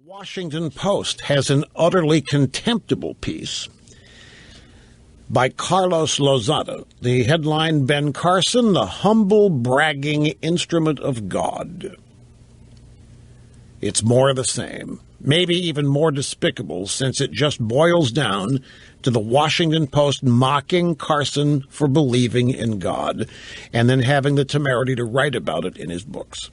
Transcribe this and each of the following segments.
Washington Post has an utterly contemptible piece by Carlos Lozada. The headline, Ben Carson, the humble bragging instrument of God. It's more of the same, maybe even more despicable, since it just boils down to the Washington Post mocking Carson for believing in God and then having the temerity to write about it in his books.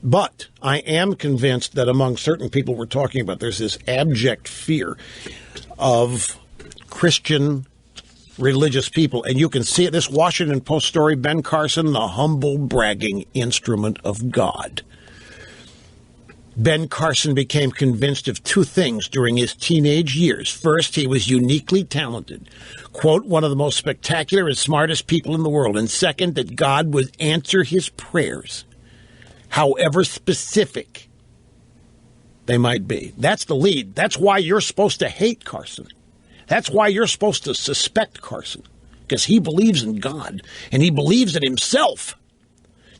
But I am convinced that among certain people we're talking about, there's this abject fear of Christian religious people. And you can see it. This Washington Post story, Ben Carson, the humble bragging instrument of God. Ben Carson became convinced of two things during his teenage years. First, he was uniquely talented, quote, one of the most spectacular and smartest people in the world. And second, that God would answer his prayers, however specific they might be. That's the lead. That's why you're supposed to hate Carson. That's why you're supposed to suspect Carson, because he believes in God and he believes in himself.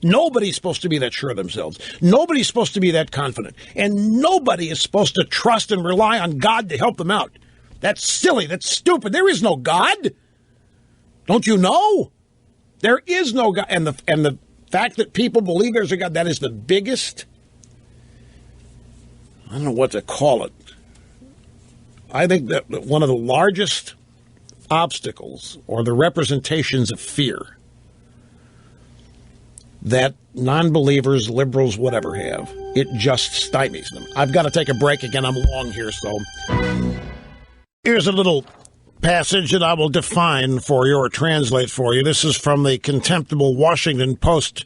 Nobody's supposed to be that sure of themselves. Nobody's supposed to be that confident. And nobody is supposed to trust and rely on God to help them out. That's silly. That's stupid. There is no God. Don't you know? There is no God. And the fact that people believe there's a God, that is the biggest, I don't know what to call it. I think that one of the largest obstacles or the representations of fear that non-believers, liberals, whatever have, it just stymies them. I've got to take a break again. I'm long here, so here's a little passage that I will define for you or translate for you. This is from the contemptible Washington Post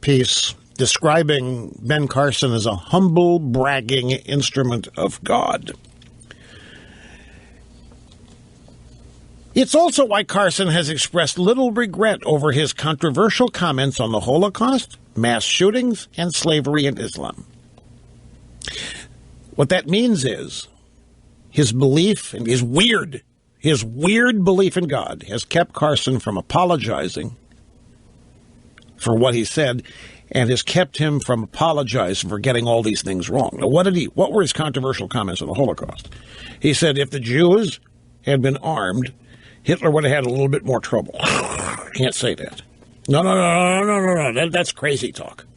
piece describing Ben Carson as a humble, bragging instrument of God. It's also why Carson has expressed little regret over his controversial comments on the Holocaust, mass shootings, and slavery in Islam. What that means is his belief and his weird belief in God has kept Carson from apologizing for what he said and has kept him from apologizing for getting all these things wrong. Now, what were his controversial comments on the Holocaust? He said if the Jews had been armed, Hitler would have had a little bit more trouble. Can't say that. No. That's crazy talk.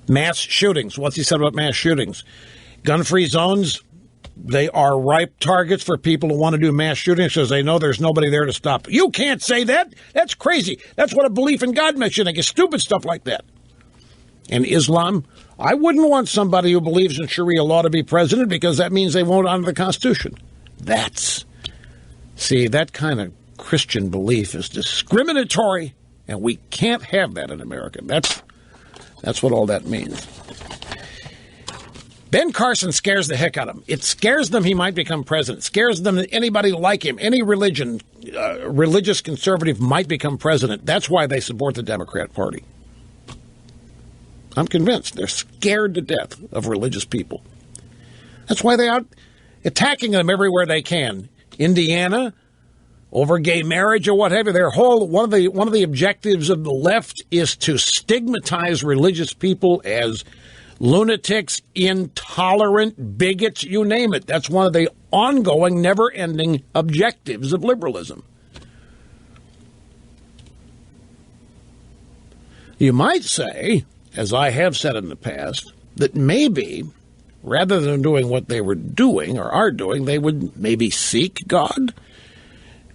Mass shootings. What's he said about mass shootings? Gun-free zones, they are ripe targets for people who want to do mass shootings because they know there's nobody there to stop them. You can't say that. That's crazy. That's what a belief in God makes you think. It's stupid stuff like that. And Islam, I wouldn't want somebody who believes in Sharia law to be president because that means they won't honor the Constitution. See, that kind of Christian belief is discriminatory, and we can't have that in America. That's what all that means. Ben Carson scares the heck out of them. It scares them he might become president. It scares them that anybody like him, any religious conservative might become president. That's why they support the Democrat Party. I'm convinced. They're scared to death of religious people. That's why they are attacking them everywhere they can. Indiana, over gay marriage or what have you. One of the objectives of the left is to stigmatize religious people as lunatics, intolerant, bigots, you name it. That's one of the ongoing, never-ending objectives of liberalism. You might say, as I have said in the past, that maybe rather than doing what they were doing or are doing, they would maybe seek God,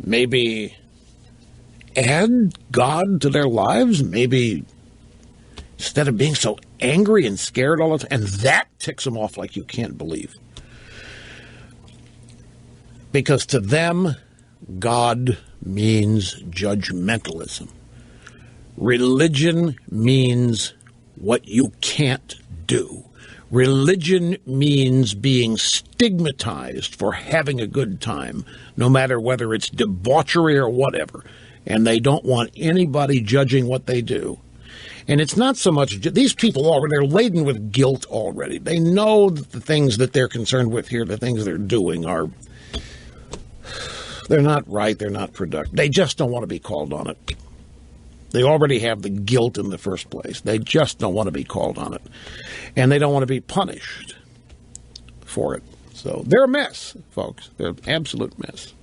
maybe add God to their lives, maybe instead of being so angry and scared all the time. And that ticks them off like you can't believe. Because to them, God means judgmentalism. Religion means what you can't do. Religion means being stigmatized for having a good time, no matter whether it's debauchery or whatever. And they don't want anybody judging what they do. And it's not so much, these people they're laden with guilt already. They know that the things that they're concerned with here, the things they're doing they're not right, they're not productive. They just don't want to be called on it. They already have the guilt in the first place. They just don't want to be called on it. And they don't want to be punished for it. So they're a mess, folks. They're an absolute mess.